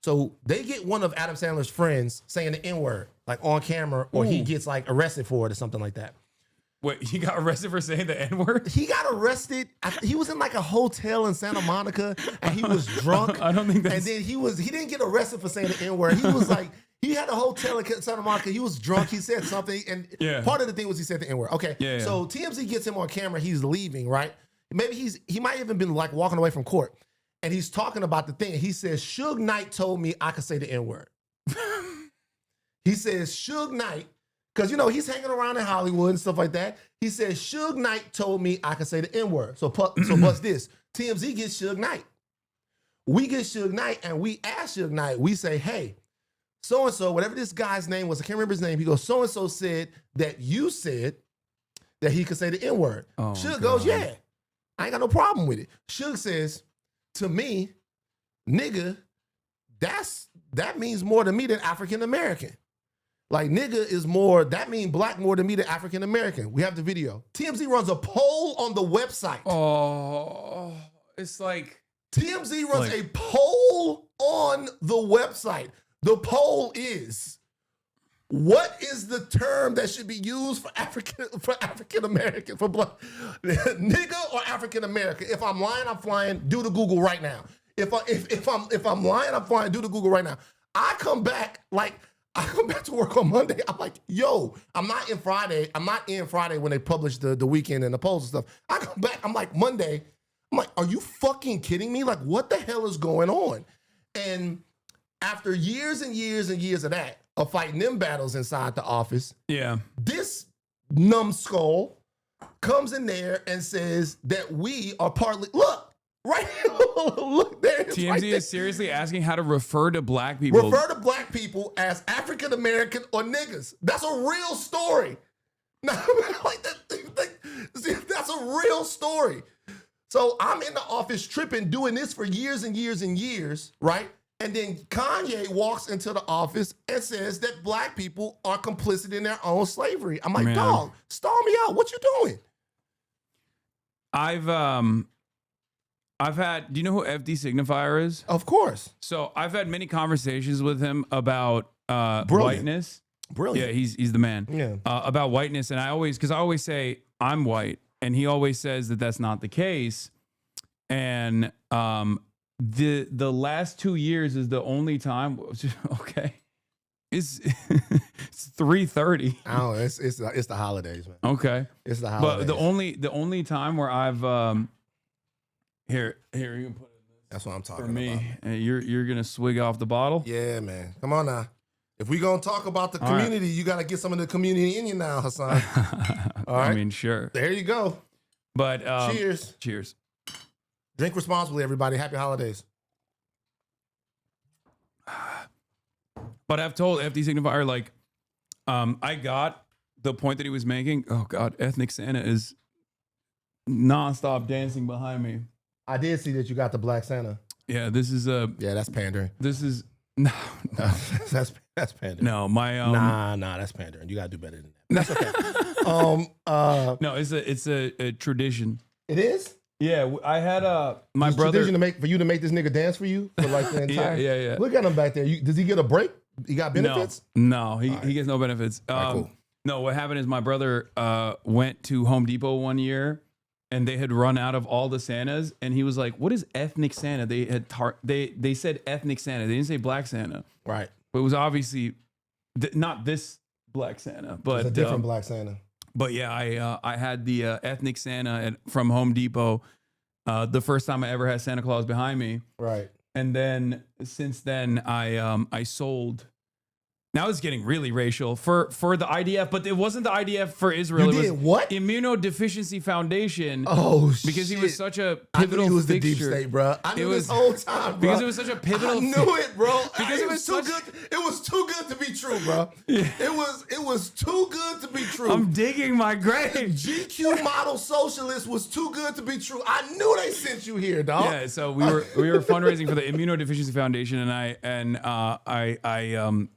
So they get one of Adam Sandler's friends saying the N-word, like on camera, or he gets like arrested for it or something like that. Wait, he got arrested for saying the N-word? He got arrested. He was in like a hotel in Santa Monica and he was drunk. I don't think that's... And then he didn't get arrested for saying the N-word. He was like, he had a hotel in Santa Monica. He was drunk. He said something. And part of the thing was he said the N-word. Okay. Yeah. So TMZ gets him on camera. He's leaving, right? Maybe he might even been like walking away from court. And he's talking about the thing. He says, Suge Knight told me I could say the N-word. He says, Suge Knight, because, you know, he's hanging around in Hollywood and stuff like that. He says, Suge Knight told me I could say the N-word. So what's this? TMZ gets Suge Knight. We get Suge Knight and we ask Suge Knight, we say, hey, so-and-so, whatever this guy's name was, I can't remember his name. He goes, so-and-so said that you said that he could say the N-word. Oh, Suge goes, yeah, I ain't got no problem with it. Suge says, to me, nigga, that means more to me than African-American. Like, nigga is more, that means black more to me than African-American. We have the video. TMZ runs a poll on the website. Oh, it's like... TMZ runs a poll on the website. The poll is, what is the term that should be used for African American, for black, nigga or African American? If I'm lying, I'm flying. Do the Google right now. If I'm lying, I'm flying. Do the Google right now. I come back to work on Monday. I'm like, yo, I'm not in Friday when they publish the weekend and the polls and stuff. I come back. I'm like, Monday. I'm like, are you fucking kidding me? Like, what the hell is going on? And after years and years and years of that, of fighting them battles inside the office, this numbskull comes in there and says that we are partly, look, right here, look there. TMZ right there. is seriously asking how to refer to black people. Refer to black people as African American or niggas. That's a real story. Now, that's a real story. So I'm in the office tripping, doing this for years and years and years, right? And then Kanye walks into the office and says that black people are complicit in their own slavery. I'm like, dog, stall me out. What you doing? I've had, do you know who FD Signifier is? Of course. So I've had many conversations with him about whiteness. Brilliant. Yeah, he's the man. Yeah. About whiteness. And I always say I'm white. And he always says that that's not the case. And the last 2 years is the only time. Okay, it's 3:30. Oh, it's the holidays, man. Okay, it's the holidays. But the only time where I've here you can put it. That's what I'm talking for me. about. And you're gonna swig off the bottle. Yeah, man. Come on now. If we gonna talk about the community, you gotta get some of the community in you now, Hasan. All right. I mean, sure. There you go. But cheers. Cheers. Drink responsibly, everybody. Happy holidays. But I've told FD Signifier, like, I got the point that he was making. Oh God, Ethnic Santa is nonstop dancing behind me. I did see that you got the Black Santa. Yeah, this is that's pandering. This is no. That's pandering. No, my nah, that's pandering. You gotta do better than that. That's okay. No, it's a tradition. It is? Yeah, I had my brother tradition for you to make this nigga dance for you for like the entire. yeah. Look at him back there. Does he get a break? He got benefits? No, he gets no benefits. Cool. No, what happened is my brother went to Home Depot one year, and they had run out of all the Santas, and he was like, "What is ethnic Santa?" They had they said ethnic Santa. They didn't say Black Santa. Right. But it was obviously not this Black Santa, but it's a different Black Santa. But yeah, I had the ethnic Santa from Home Depot the first time I ever had Santa Claus behind me. Right. And then since then I sold. Now it's getting really racial for the IDF, but it wasn't the IDF for Israel. You did what? Immunodeficiency Foundation. Oh, because shit. he was such a pivotal I knew he was fixture. the deep state, bro. I knew this whole time, bro. Because it was such a pivotal. I knew it, bro. Because it was too good. It was too good to be true, bro. Yeah. It was too good to be true. I'm digging my grave. GQ model socialist was too good to be true. I knew they sent you here, dog. Yeah, so we were fundraising for the Immunodeficiency Foundation, and I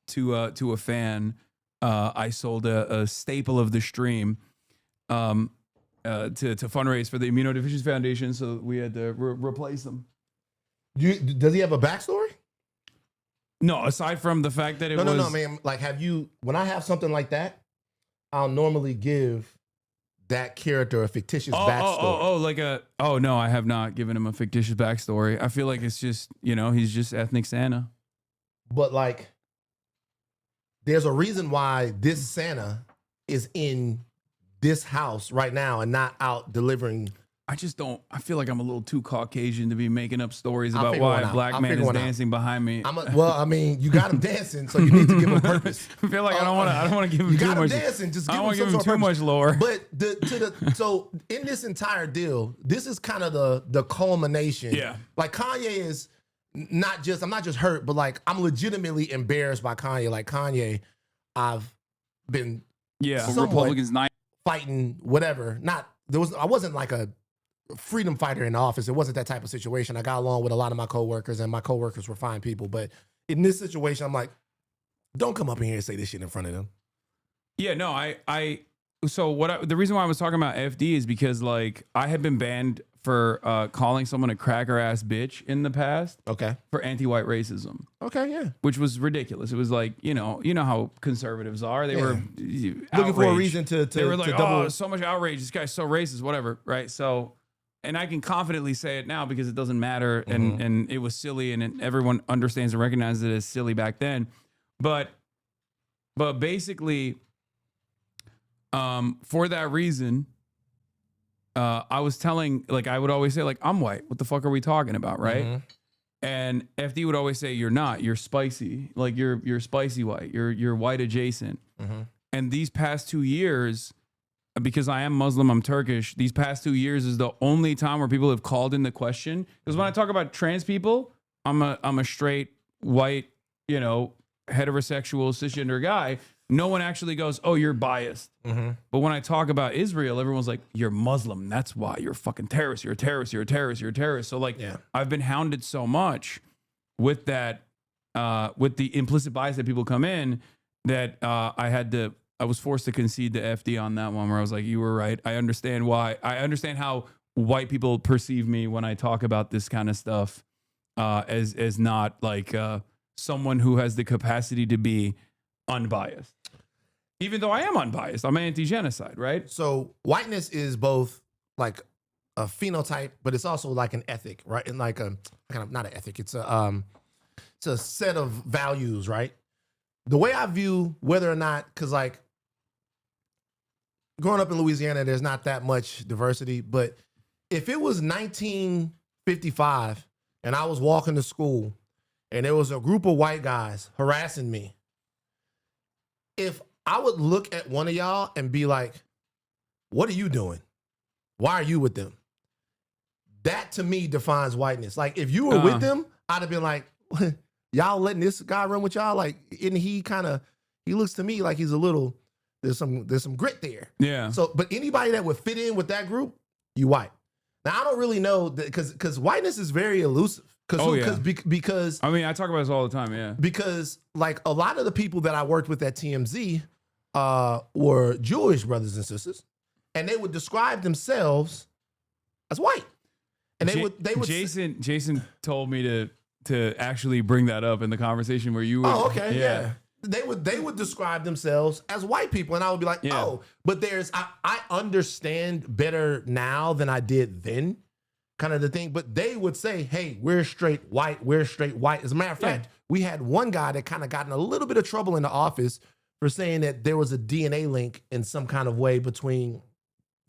to a fan, I sold a staple of the stream to fundraise for the Immunodeficiency Foundation, so we had to replace them. Does he have a backstory? No, aside from the fact that it No, was... no, man. Like, when I have something like that, I'll normally give that character a fictitious backstory. No, I have not given him a fictitious backstory. I feel like it's just, he's just ethnic Santa. But like, there's a reason why this Santa is in this house right now and not out delivering. I feel like I'm a little too Caucasian to be making up stories about why a black man is dancing behind me. You got him dancing, so you need to give him purpose. I feel like I don't want to give him too much. Dancing, just I give don't want to give him too much purpose. lore. But so in this entire deal, this is kind of the culmination. Yeah. Like Kanye is I'm not just hurt, but like I'm legitimately embarrassed by Kanye. Like Kanye, I've been Republicans not fighting whatever. I wasn't like a freedom fighter in the office. It wasn't that type of situation. I got along with a lot of my coworkers, and my coworkers were fine people. But in this situation, I'm like, don't come up in here and say this shit in front of them. Yeah, no, the reason why I was talking about FD is because like I had been banned for calling someone a cracker ass bitch in the past. Okay. For anti-white racism. Okay, yeah. Which was ridiculous. It was like, you know how conservatives are. They were looking for a reason to they were like, double. oh, so much outrage. This guy's so racist, whatever. Right. So, and I can confidently say it now because it doesn't matter. And it was silly, and everyone understands and recognizes it as silly back then. But basically, for that reason, I was telling, like, I would always say, like, I'm white. What the fuck are we talking about, right? Mm-hmm. And FD would always say, you're not. You're spicy. Like, you're spicy white. You're white adjacent. Mm-hmm. And these past 2 years, because I am Muslim, I'm Turkish, these past 2 years is the only time where people have called in the question. Because when I talk about trans people, I'm a straight, white, heterosexual, cisgender guy. No one actually goes, oh, you're biased. Mm-hmm. But when I talk about Israel, everyone's like, you're Muslim. That's why you're a fucking terrorist. You're a terrorist. You're a terrorist. You're a terrorist. So like, I've been hounded so much with that, with the implicit bias that people come in, that I was forced to concede to FD on that one, where I was like, you were right. I understand why. I understand how white people perceive me when I talk about this kind of stuff, as not like someone who has the capacity to be unbiased. Even though I am unbiased, I'm anti-genocide, right? So whiteness is both like a phenotype, but it's also like an ethic, right? And like a kind of not an ethic. It's a set of values, right? The way I view whether or not, because like growing up in Louisiana, there's not that much diversity, but if it was 1955 and I was walking to school and there was a group of white guys harassing me, if I would look at one of y'all and be like, what are you doing? Why are you with them? That to me defines whiteness. Like if you were with them, I'd have been like, y'all letting this guy run with y'all? Like, and he looks to me like he's a little, there's some grit there. Yeah. So, but anybody that would fit in with that group, you white. Now I don't really know that because whiteness is very elusive. Because I mean, I talk about this all the time, yeah. Because like a lot of the people that I worked with at TMZ were Jewish brothers and sisters, and they would describe themselves as white. And they would Jason told me to actually bring that up in the conversation where you were. Oh, okay, yeah. They would describe themselves as white people, and I would be like, oh, but I understand better now than I did then. Kind of the thing, but they would say, hey, we're straight white. As a matter of fact, we had one guy that kind of got in a little bit of trouble in the office for saying that there was a DNA link in some kind of way between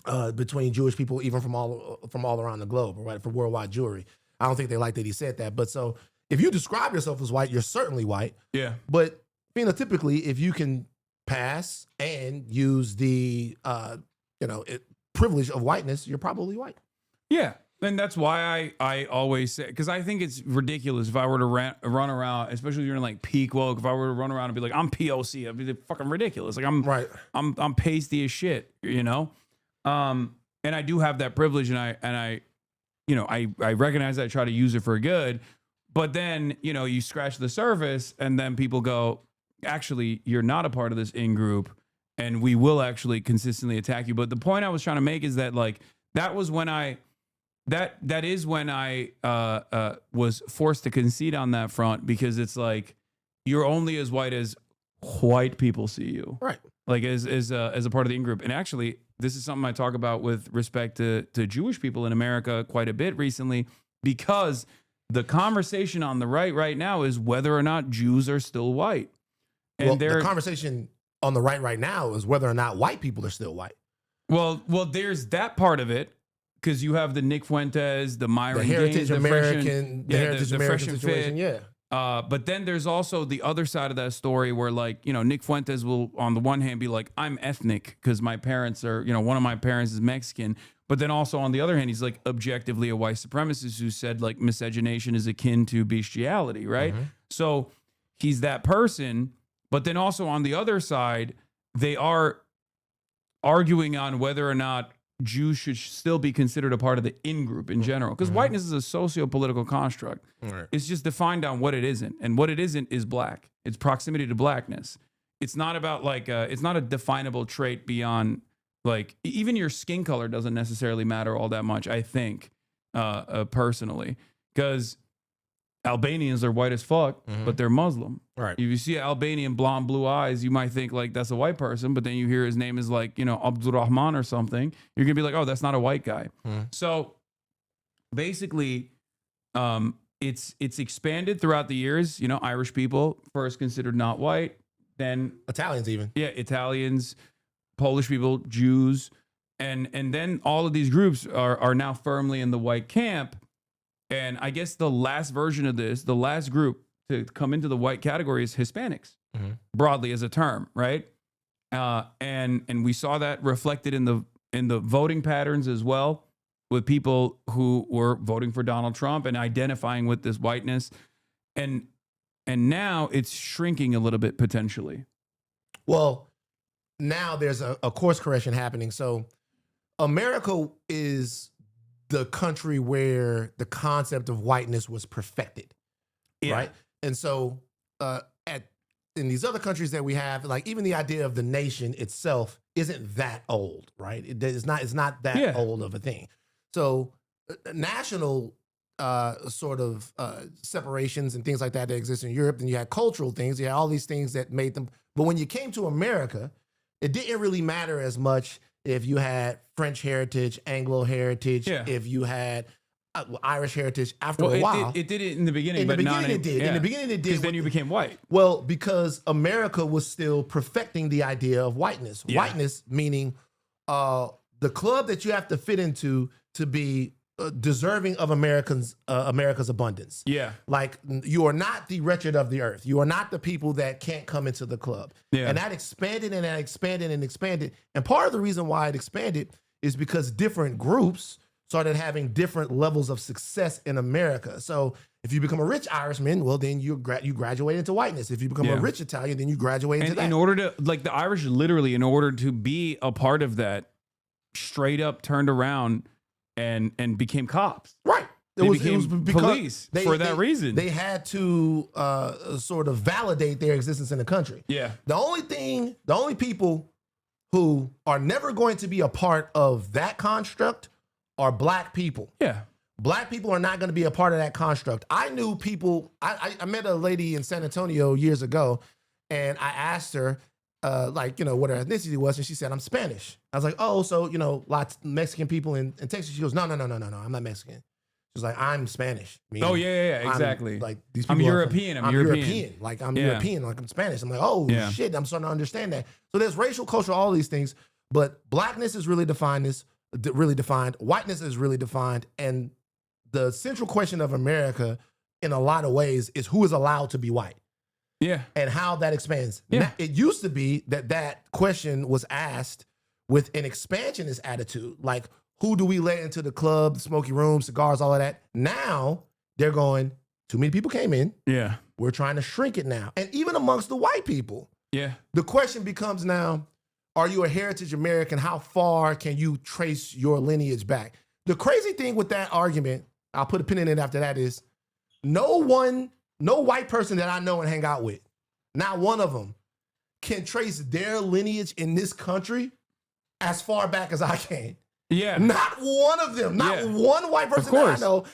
Jewish people, even from all around the globe, right? For worldwide Jewry. I don't think they liked that he said that. But so if you describe yourself as white, you're certainly white. Yeah. But phenotypically, if you can pass and use the privilege of whiteness, you're probably white. Yeah. And that's why I always say, because I think it's ridiculous if I were to run around, especially during like peak woke, if I were to run around and be like, I'm POC, I'd be fucking ridiculous. Like I'm pasty as shit, And I do have that privilege, and I recognize that, I try to use it for good. But then, you scratch the surface and then people go, actually, you're not a part of this in-group and we will actually consistently attack you. But the point I was trying to make is that like, that was when that is when I was forced to concede on that front, because it's like, you're only as white as white people see you. Right. Like as a part of the in-group. And actually, this is something I talk about with respect to Jewish people in America quite a bit recently, because the conversation on the right now is whether or not Jews are still white. And the conversation on the right now is whether or not white people are still white. Well, there's that part of it, because you have the Nick Fuentes, the Myron The Heritage Gaines, American, the Heritage the American fresh and situation, fit. yeah. But then there's also the other side of that story where, like, Nick Fuentes will, on the one hand, be like, I'm ethnic because my parents are, one of my parents is Mexican. But then also on the other hand, he's like objectively a white supremacist who said like miscegenation is akin to bestiality, right? Mm-hmm. So he's that person. But then also on the other side, they are arguing on whether or not Jews should still be considered a part of the in-group in general. Because whiteness is a socio-political construct. Right. It's just defined on what it isn't. And what it isn't is black. It's proximity to blackness. It's not about like, it's not a definable trait beyond like, even your skin color doesn't necessarily matter all that much, I think, personally. Because Albanians are white as fuck, but they're Muslim. Right. If you see an Albanian blonde blue eyes, you might think like that's a white person, but then you hear his name is like, Abdurrahman or something. You're gonna be like, oh, that's not a white guy. So basically, it's expanded throughout the years. Irish people first considered not white, then Italians even. Yeah, Italians, Polish people, Jews, and then all of these groups are now firmly in the white camp. And I guess the last version of this, the last group to come into the white category is Hispanics, broadly as a term, right? And we saw that reflected in the voting patterns as well, with people who were voting for Donald Trump and identifying with this whiteness. And now it's shrinking a little bit potentially. Well, now there's a course correction happening. So America is the country where the concept of whiteness was perfected, right? And so in these other countries that we have, like even the idea of the nation itself isn't that old, right? It's not that old of a thing. So national sort of separations and things like that exist in Europe, and you had cultural things, you had all these things that made them. But when you came to America, it didn't really matter as much if you had French heritage, Anglo heritage, if you had Irish heritage. After a while, it did it in the beginning. In the but beginning, it did. In the beginning, it did. Because then you became white. Well, because America was still perfecting the idea of whiteness. Whiteness meaning the club that you have to fit into to be deserving of America's abundance. Yeah. Like you are not the wretched of the earth. You are not the people that can't come into the club. Yeah. And that expanded and that expanded and expanded. And part of the reason why it expanded is because different groups started having different levels of success in America. So if you become a rich Irishman, well, then you graduate into whiteness. If you become a rich Italian, then you graduate into that. In order to, like the Irish literally, in order to be a part of that, straight up turned around and became cops. Right. It was because police for that reason. They had to sort of validate their existence in the country. Yeah. The only people who are never going to be a part of that construct are black people. Yeah. Black people are not going to be a part of that construct. I knew people, I met a lady in San Antonio years ago, and I asked her, what her ethnicity was, and she said, I'm Spanish. I was like, oh, so, lots of Mexican people in Texas. She goes, no, I'm not Mexican. She was like, I'm Spanish. Meaning, exactly. Like these people I'm European. I'm European. Like I'm European. Like I'm Spanish. I'm like, oh shit, I'm starting to understand that. So there's racial, cultural, all these things, but blackness is really defined. Whiteness is really defined, and the central question of America, in a lot of ways, is who is allowed to be white. Yeah. And how that expands. Yeah. Now, it used to be that question was asked with an expansionist attitude, like who do we let into the club, the smoky room, cigars, all of that. Now they're going, too many people came in. Yeah. We're trying to shrink it now. And even amongst the white people. Yeah. The question becomes now, are you a heritage American? How far can you trace your lineage back? The crazy thing with that argument, I'll put a pin in it after that, is no white person that I know and hang out with, not one of them, can trace their lineage in this country as far back as I can. Yeah. Not one of them, not one white person that I know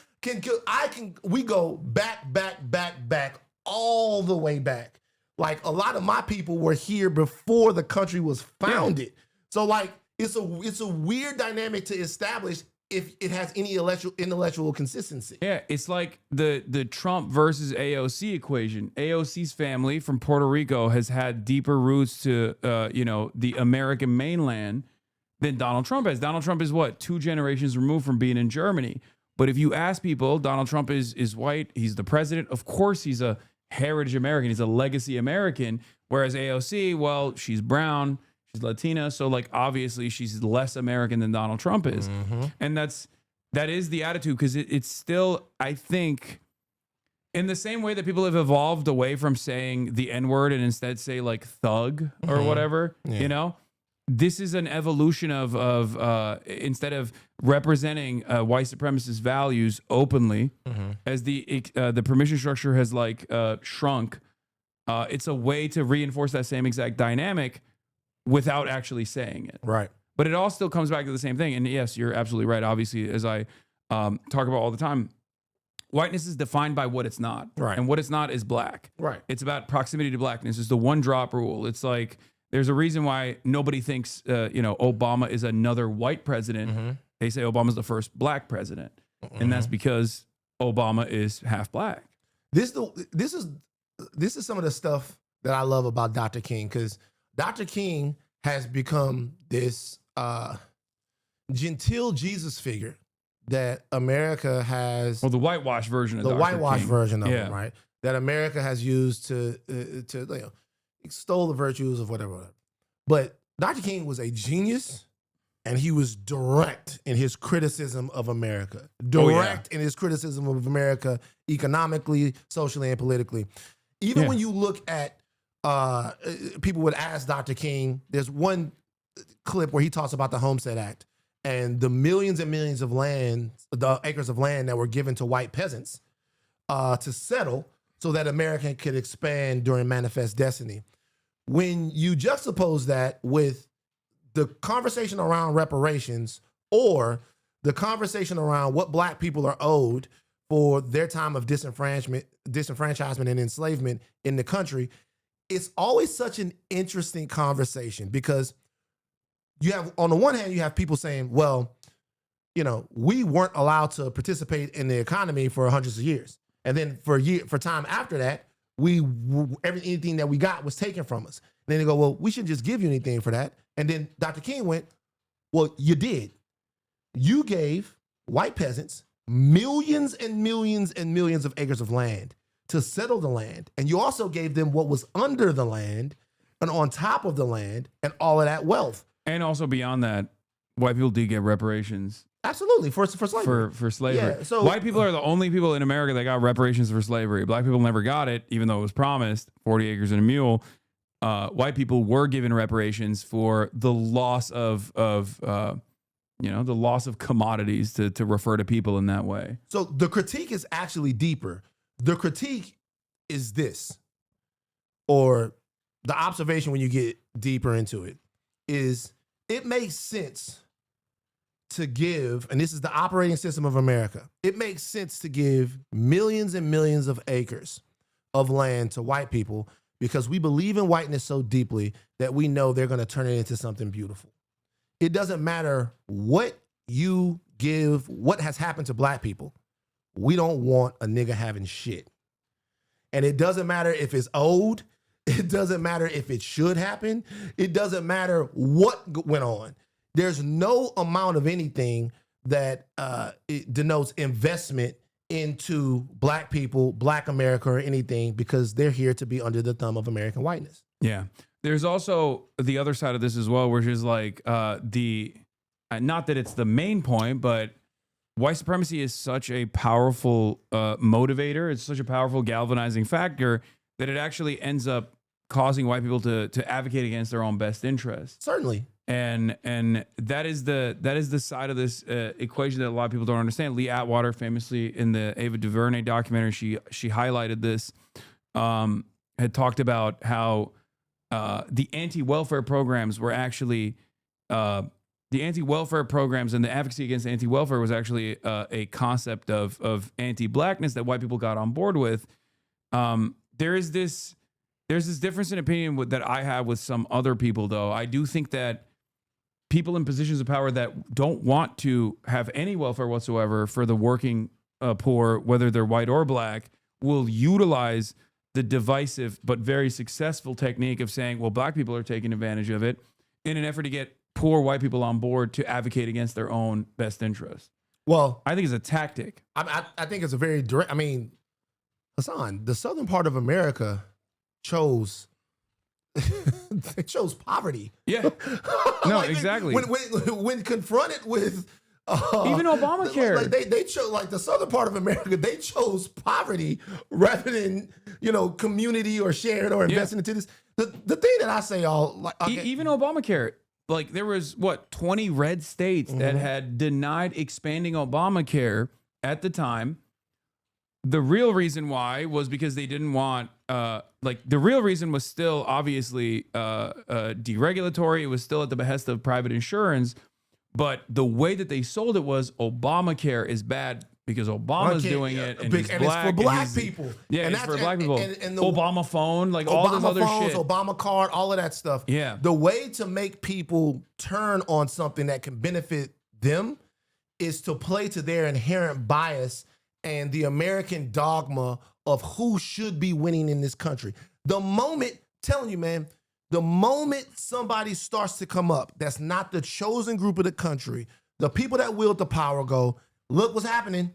we go back all the way back. Like, a lot of my people were here before the country was founded. So, like, it's a weird dynamic to establish if it has any intellectual consistency. Yeah, it's like the Trump versus AOC equation. AOC's family from Puerto Rico has had deeper roots to the American mainland than Donald Trump has. Donald Trump is what, 2 generations removed from being in Germany. But if you ask people, Donald Trump is white. He's the president. Of course, he's a heritage American. He's a legacy American. Whereas AOC, well, she's brown, she's Latina, so like obviously she's less American than Donald Trump is. And that is the attitude, because it's still, I think, in the same way that people have evolved away from saying the N-word and instead say like thug or whatever, you know, this is an evolution of instead of representing white supremacist values openly, as the permission structure has like shrunk. It's a way to reinforce that same exact dynamic without actually saying it. Right. But it all still comes back to the same thing. And yes, you're absolutely right. Obviously, as I talk about all the time, whiteness is defined by what it's not. Right. And what it's not is black. Right. It's about proximity to blackness. It's the one drop rule. It's like, there's a reason why nobody thinks, Obama is another white president. They say Obama's the first black president. And that's because Obama is half black. This is some of the stuff that I love about Dr. King, because Dr. King has become this genteel Jesus figure that America has. Well, the whitewash version of the Dr. whitewash King. version of him, right? That America has used to extol the virtues of whatever. But Dr. King was a genius, and he was direct in his criticism of America. Direct in his criticism of America economically, socially, and politically. Even when you look at people would ask Dr. King, there's one clip where he talks about the Homestead Act and the millions and millions of land, the acres of land that were given to white peasants to settle so that America could expand during Manifest Destiny. When you juxtapose that with the conversation around reparations or the conversation around what black people are owed for their time of disenfranchisement and enslavement in the country, it's always such an interesting conversation, because you have, on the one hand, you have people saying, well, we weren't allowed to participate in the economy for hundreds of years. And then for time after that, anything that we got was taken from us. And then they go, well, we shouldn't just give you anything for that. And then Dr. King went, well, you did. You gave white peasants millions and millions and millions of acres of land to settle the land. And you also gave them what was under the land and on top of the land and all of that wealth. And also beyond that, white people did get reparations. Absolutely, for slavery. For slavery. Yeah, so white people are the only people in America that got reparations for slavery. Black people never got it, even though it was promised, 40 acres and a mule. White people were given reparations for the loss of the loss of commodities, to refer to people in that way. So the critique is actually deeper. The critique is this, or the observation when you get deeper into it, is it makes sense to give, and this is the operating system of America, it makes sense to give millions and millions of acres of land to white people because we believe in whiteness so deeply that we know they're going to turn it into something beautiful. It doesn't matter what you give, what has happened to black people. We don't want a nigga having shit. And it doesn't matter if it's owed. It doesn't matter if it should happen. It doesn't matter what went on. There's no amount of anything that it denotes investment into black people, black America, or anything, because they're here to be under the thumb of American whiteness. Yeah. There's also the other side of this as well, which is like not that it's the main point, but white supremacy is such a powerful motivator. It's such a powerful galvanizing factor that it actually ends up causing white people to advocate against their own best interests. Certainly. And that is the side of this equation that a lot of people don't understand. Lee Atwater, famously in the Ava DuVernay documentary, she highlighted this, had talked about how the anti-welfare programs were actually the anti-welfare programs and the advocacy against anti-welfare was actually a concept of anti-blackness that white people got on board with. There is this There's this difference in opinion that I have with some other people, though. I do think that people in positions of power that don't want to have any welfare whatsoever for the working poor, whether they're white or black, will utilize the divisive but very successful technique of saying, well, black people are taking advantage of it in an effort to get poor white people on board to advocate against their own best interests. Well, I think it's a tactic. I think it's a very direct. I mean, Hasan, the southern part of America chose they chose poverty. Yeah. No, Like, exactly. When confronted with even Obamacare, like they chose, like the southern part of America, they chose poverty rather than community or sharing or investing into this. The thing that I say, even Obamacare, like there was 20 red states that had denied expanding Obamacare at the time. The real reason why was because they didn't want, the real reason was still obviously deregulatory. It was still at the behest of private insurance. But the way that they sold it was Obamacare is bad because Obama's doing it and he's and black. it's for black people. Yeah, and it's for black people. And the Obama phone, like all this Obama other phones, shit. Obama card, all of that stuff. Yeah. The way to make people turn on something that can benefit them is to play to their inherent bias and the American dogma of who should be winning in this country. The moment, telling you, man, the moment somebody starts to come up that's not the chosen group of the country, the people that wield the power go, look what's happening.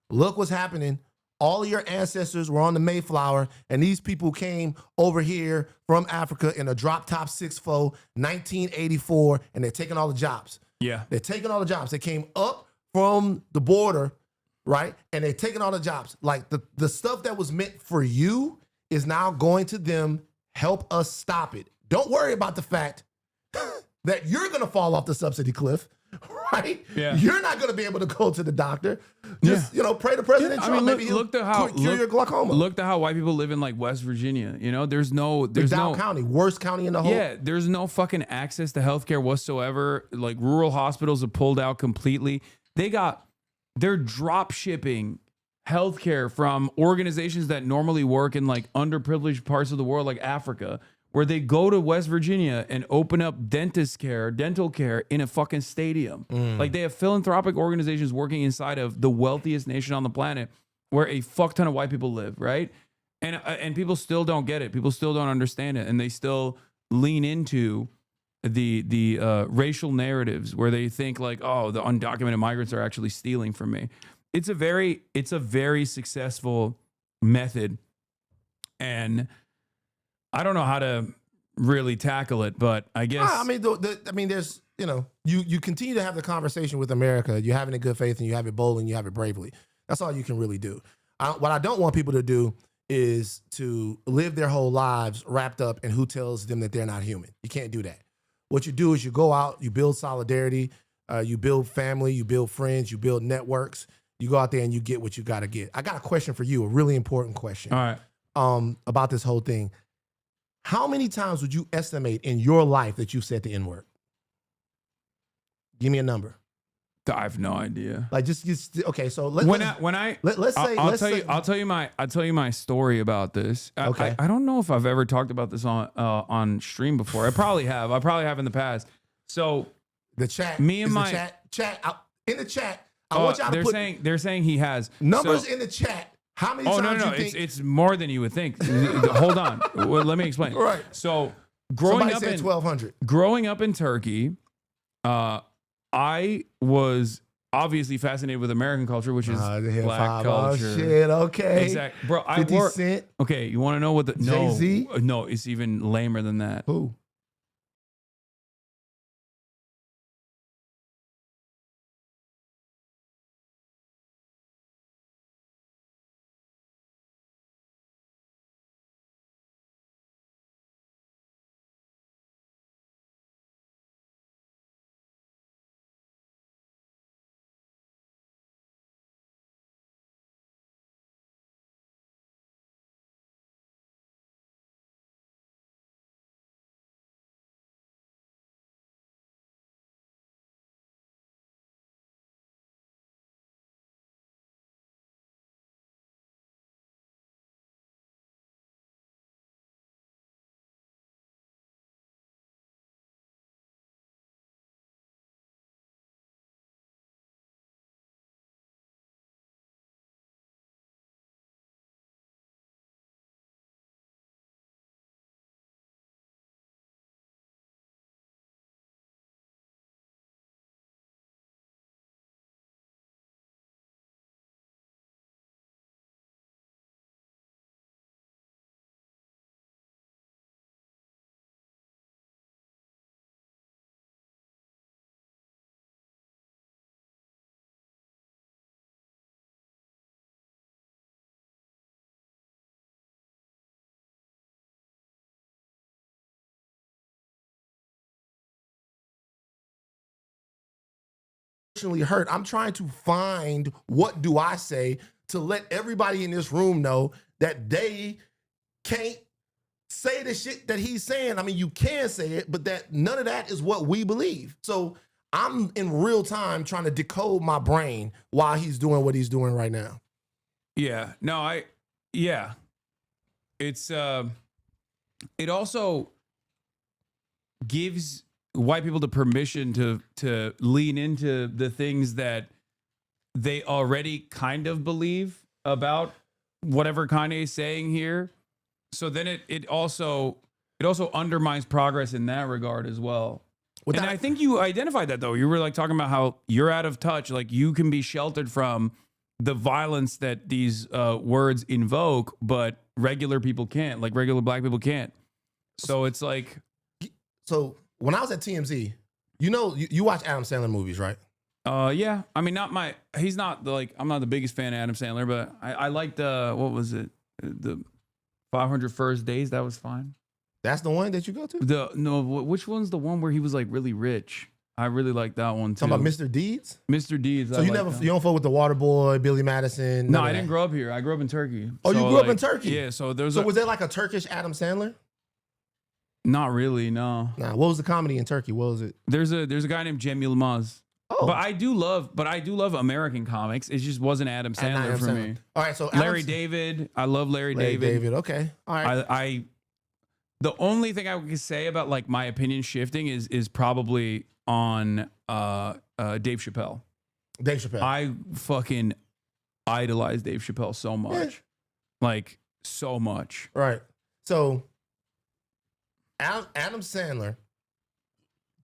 Look what's happening. All of your ancestors were on the Mayflower, and these people came over here from Africa in a drop-top 6'4", 1984, and they're taking all the jobs. Yeah. They're taking all the jobs. They came up from the border, right? And they're taking all the jobs. Like the stuff that was meant for you is now going to them. Help us stop it. Don't worry about the fact that you're going to fall off the subsidy cliff, right? Yeah. You're not going to be able to go to the doctor. Just, pray to President Trump. Maybe look he'll to how cure your glaucoma. Look to how white people live in like West Virginia. There's no McDowell County, worst county in the whole. Yeah, there's no fucking access to healthcare whatsoever. Like rural hospitals are pulled out completely. They're drop shipping healthcare from organizations that normally work in like underprivileged parts of the world, like Africa, where they go to West Virginia and open up dental care in a fucking stadium. Like they have philanthropic organizations working inside of the wealthiest nation on the planet where a fuck ton of white people live, right? And people still don't get it. People still don't understand it. And they still lean into the racial narratives where they think like, oh, the undocumented migrants are actually stealing from me. It's a very successful method, and I don't know how to really tackle it, but I guess there's you continue to have the conversation with America. You have it in good faith, and you have it bold, and you have it bravely. That's all you can really do. What I don't want people to do is to live their whole lives wrapped up in who tells them that they're not human. You can't do that. What you do is you go out, you build solidarity, you build family, you build friends, you build networks. You go out there and you get what you got to get. I got a question for you, a really important question. All right. About this whole thing. How many times would you estimate in your life that you've said the N-word? Give me a number. I have no idea. Like just okay. So I'll tell you my story about this. Okay. I don't know if I've ever talked about this on stream before. I probably have. I probably have in the past. So the chat. Me and my in the chat. I want y'all to put they're saying he has numbers in the chat. How many times no. It's more than you would think. Hold on. Well, let me explain. Right. So growing up in 1,200. Growing up in Turkey, I was obviously fascinated with American culture, which is black culture. Oh shit, okay. Exactly. Bro, 50 Cent. Okay, you want to know what the Jay-Z? No, it's even lamer than that. Who? emotionally hurt. I'm trying to find what do I say to let everybody in this room know that they can't say the shit that he's saying. I mean, you can say it, but that none of that is what we believe. So I'm in real time trying to decode my brain while he's doing what he's doing right now. Yeah. No, yeah. It's it also gives white people the permission to lean into the things that they already kind of believe about whatever Kanye is saying here. So then it also undermines progress in that regard as well. And I think you identified that, though. You were like talking about how you're out of touch. Like, you can be sheltered from the violence that these words invoke, but regular people can't. Like, regular black people can't. So it's like, so when I was at TMZ, you watch Adam Sandler movies, right? yeah. I mean, he's not I'm not the biggest fan of Adam Sandler, but I liked what was it? The 500 First Days. That was fine. That's the one that you go to? Which one's the one where he was like really rich? I really like that one too. Talking about Mr. Deeds? Mr. Deeds. So you don't fuck with the Waterboy, Billy Madison? No, I didn't grow up here. I grew up in Turkey. Oh, you grew up in Turkey? Yeah. So was there like a Turkish Adam Sandler? Not really, no. Nah, what was the comedy in Turkey? What was it? There's a guy named Cem Yılmaz. Oh. But I do love American comics. It just wasn't Adam Sandler for me. All right, so Larry David. I love Larry David. Okay. All right. The only thing I could say about like my opinion shifting is probably on Dave Chappelle. Dave Chappelle. I fucking idolize Dave Chappelle so much. Yeah. Like, so much. Right. So Adam Sandler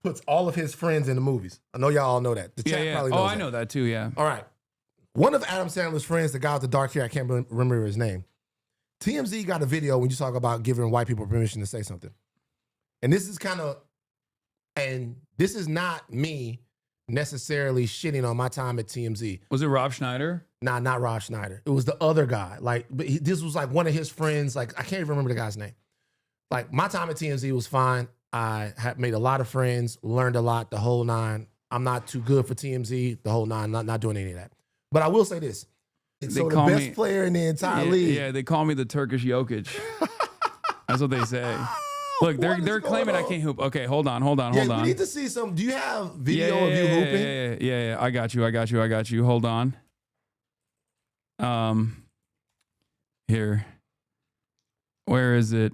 puts all of his friends in the movies. I know y'all all know that. The chat probably knows I know that too, yeah. All right. One of Adam Sandler's friends, the guy with the dark hair, I can't remember his name. TMZ got a video when you talk about giving white people permission to say something. And this is this is not me necessarily shitting on my time at TMZ. Was it Rob Schneider? Nah, not Rob Schneider. It was the other guy. This was like one of his friends. Like, I can't even remember the guy's name. Like, my time at TMZ was fine. I had made a lot of friends, learned a lot, the whole nine. I'm not too good for TMZ, the whole nine, not doing any of that. But I will say this. So the best player in the entire league. Yeah, they call me the Turkish Jokic. That's what they say. Look, they're claiming I can't hoop. Okay, hold on. We need to see some. Do you have video of you hooping? Yeah. I got you. Hold on. Here. Where is it?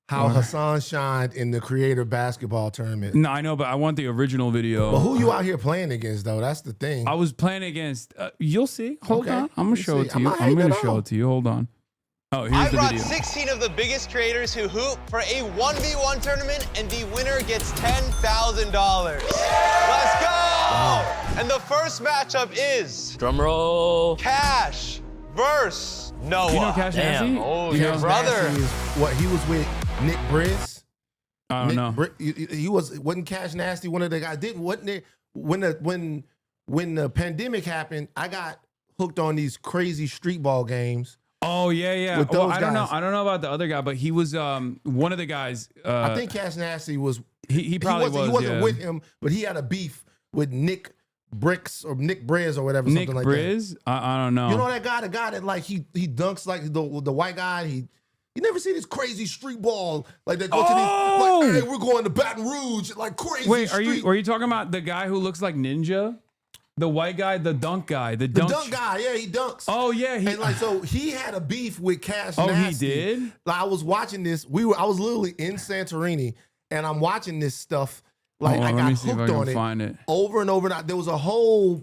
How Hasan shined in the Creator Basketball Tournament. No, I know, but I want the original video. But who you out here playing against, though? That's the thing. I was playing against. You'll see. Hold on. I'm going to show it to you. I'm going to show it to you. Hold on. Oh, here's the video. I brought 16 of the biggest creators who hoop for a 1v1 tournament, and the winner gets $10,000. Let's go! Wow. And the first matchup is... Drum roll. Cash versus Noah. Do you know Cash Nasty? Oh, your brother. What, he was with Nick Briz? I don't know. He wasn't Cash Nasty one of the guys? When the pandemic happened, I got hooked on these crazy street ball games. Oh yeah. With those guys. I don't know about the other guy, but he was one of the guys. I think Cash Nasty was. He probably was. He wasn't with him, but he had a beef with Nick Bricks or Nick Briz or whatever. Nick something Briz? Like that. I don't know. You know that guy, the guy that like he dunks like the white guy. You never see this crazy street ball like they go to these. Like, hey, we're going to Baton Rouge, like crazy. Wait, are you talking about the guy who looks like Ninja? The white guy, the dunk guy, the dunk guy, yeah, he dunks. Oh yeah, so he had a beef with Cash Nasty. Oh, he did. Like, I was watching this. I was literally in Santorini, and I'm watching this stuff. Like, I got hooked on it over and over. There was a whole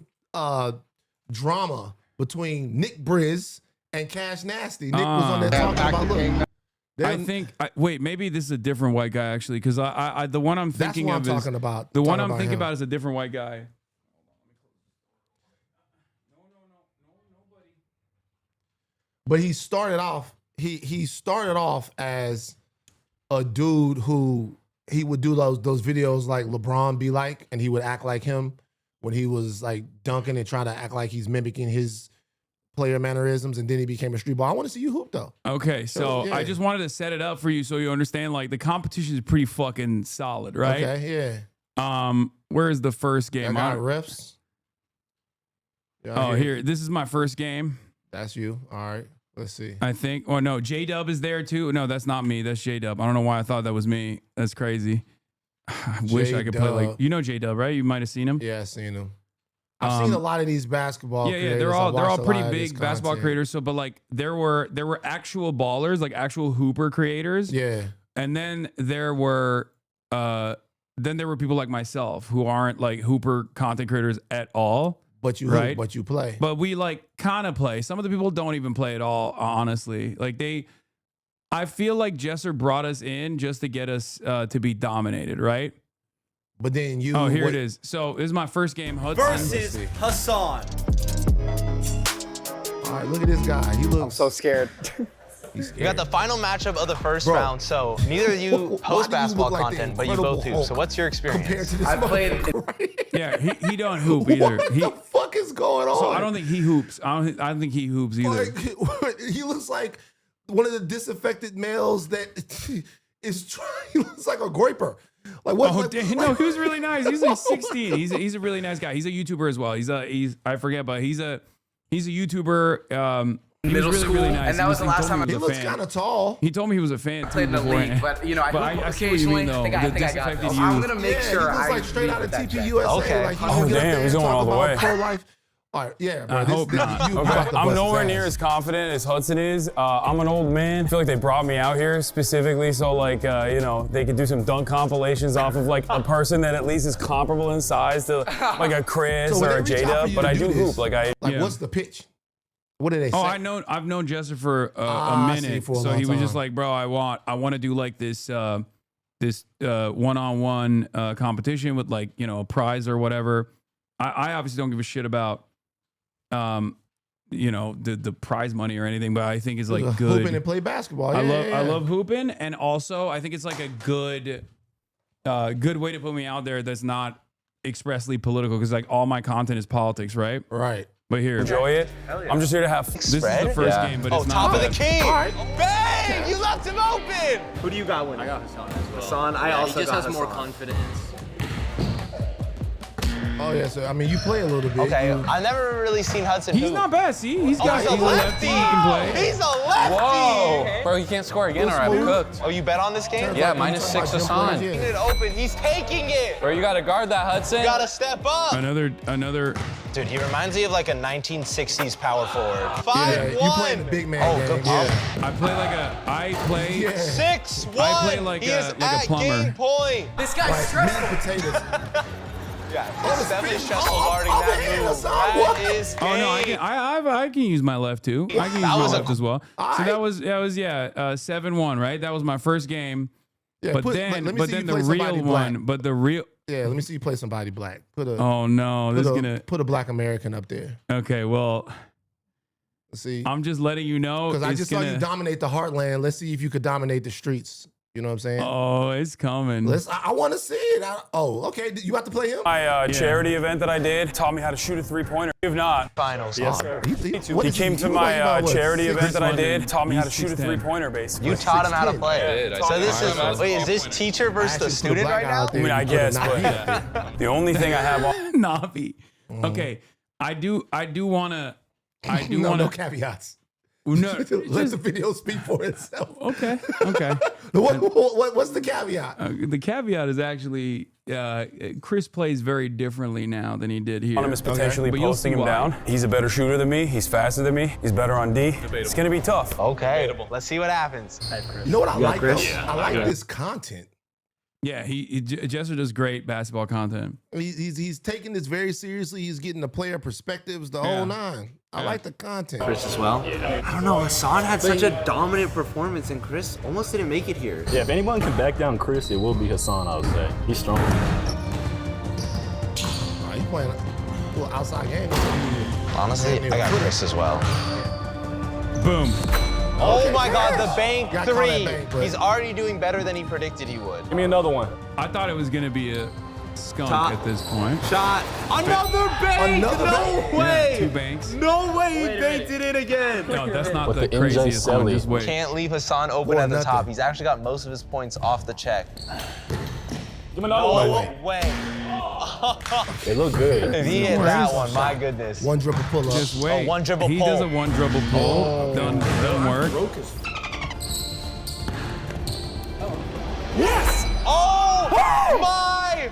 drama between Nick Briz and Cash Nasty. Nick was on there talking about look. I think. Wait, maybe this is a different white guy actually, because the one I'm thinking of is the one I'm thinking about is a different white guy. But he started off. He started off as a dude who he would do those videos like LeBron be like, and he would act like him when he was like dunking and trying to act like he's mimicking his player mannerisms, and then he became a street ball. I want to see you hoop though. Okay, so yeah. I just wanted to set it up for you so you understand like the competition is pretty fucking solid, right? Okay, yeah. Where's the first I game? got refs. Oh, here. This is my first game. That's you. All right. Let's see. I think. Oh no, J-Dub is there too. No, that's not me. That's J-Dub. I don't know why I thought that was me. That's crazy. I wish I could play like J-Dub, right? You might have seen him. Yeah, I've seen him. I've seen a lot of these basketball. Yeah, they're all pretty big basketball creators. So, but like there were actual ballers, like actual hooper creators. Yeah. And then there were people like myself who aren't like hooper content creators at all. But you right? But you play. But we like kind of play. Some of the people don't even play at all, honestly. Like I feel like Jesser brought us in just to get us to be dominated, right? But then you. Oh, here it is. So this is my first game. Hudson versus Hasan. All right, look at this guy. He looks. I'm so scared. He's scared. You got the final matchup of the first round, so neither of you post basketball like content, but you both hoop. So what's your experience? Compared to this I played it. right? Yeah, he don't hoop either. What the fuck is going on? So I don't think he hoops. I don't think he hoops either. Like, he looks like one of the disaffected males that is trying. He looks like a groiper. Like what? Oh, like, damn, no, he was really nice. He's like 16. He's a really nice guy. He's a YouTuber as well. He's I forget, but he's a YouTuber. He Middle was really, school, really nice. and that was the last time he looks kind of tall. He told me he was a fan. Played in the league, but you know, I see what you mean, though. I think I got this. I'm gonna make sure he looks like straight out of TPUSA. Okay. Like, Oh damn, he's going all the way. Pro-life. All right, yeah, bro. I hope not. I'm nowhere near as confident as Hudson is. I'm an old man. I feel like they brought me out here specifically so like, you know, they could do some dunk compilations off of like a person that at least is comparable in size to like a Chris or a J-Dub, but I do hoop. Like what's the pitch? What do they say? Oh, I've known Jesser for a minute. So he was just like, bro, I want to do like this one-on-one competition with like, you know, a prize or whatever. I obviously don't give a shit about you know, the prize money or anything, but I think it's like good. Hooping and play basketball. I love hooping, and also I think it's like a good way to put me out there that's not expressly political, because like all my content is politics, right? Right. But here, enjoy it. I'm just here to have. This is the first game, but it's not. Top of the key. Right. Bang! You left him open. Who do you got winning? I got Hasan as well. Hasan, I also he just got has more Hasan. confidence. Oh yeah, so I mean, you play a little bit. Okay, I've never really seen Hudson He's hoop. not bad. See, he's got He's a he's a lefty. He can play. He's a lefty. Whoa, bro, he can't score again, or I'm cooked. Oh, you bet on this game? Yeah, -6 Hasan. Taking it open. He's taking it. Bro, you gotta guard that, Hudson. You gotta step up. Another. Dude, he reminds me of like a 1960s power forward. 5-1. Yeah, you play in the big man game. good. Yeah. I play. Yeah. 6-1. I play like he a- is like a at plumber. game point. This guy's Like meat stressful. and potatoes. Yeah, it's definitely spin. stressful Oh, guarding oh, that man, move. Hasan, what? That is Oh no, I can use my left too. I can use That my was a- left as well. So Alright. that was 7-1, right? That was my first game. Yeah, But let then me but see then you the play somebody real black. one, but the real. Yeah, let me see you play somebody black. Put a Oh no, this is gonna. put a black American up there. Okay, well, Let's see, I'm just letting you know. because I it's just saw you dominate the heartland. Let's see if you could dominate the streets. You know what I'm saying? Oh, it's coming. I want to see it. Okay, you about to play him? My charity event that I did taught me how to shoot a three-pointer. If not, finals. yes, sir. What He is came to you my about what, charity 6'1"? event that I London. did, taught me how to He's shoot a 6'10". three-pointer, basically. You taught him how to 6'10". play. So this is wait, is this teacher versus the Actually, put a student black right guy now? out there, I mean, I you put a guess, Nike but up there. the only thing I have on. Navi. Okay, I do wanna. No caveats. No, Let just- the video speak for itself. okay. What's the caveat? The caveat is actually Chris plays very differently now than he did here. On him is potentially But you'll posting see him why. down. He's a better shooter than me. He's faster than me. He's better on D. It's gonna be tough. Okay, let's see what happens. You know what I like, though? I like this content. Yeah, Jesser does great basketball content. He's taking this very seriously. He's getting the player perspectives, the whole nine. I like the content. Chris as well. I don't know. Hasan had such a dominant performance, and Chris almost didn't make it here. Yeah, if anyone can back down Chris, it will be Hasan, I would say. He's strong. He's playing a little outside game. Honestly, I got Chris as well. Boom. Oh my God, the bank Gotta call that three. bank, but- He's already doing better than he predicted he would. Give me another one. I thought it was gonna be a skunk Top. at this point. Shot. Another bank. Another no bank? way. Yeah, 2 banks. No way he banked it in again. No, that's not With the the MJ craziest one. Selly. Just wait. Can't leave Hasan open Or at the nothing. top. He's actually got most of his points off the check. Give me another one. No way. They look good. If he hit that one, my goodness. One dribble pull up. Just wait. one dribble he pull. does a one dribble pull. Doesn't work. Oh my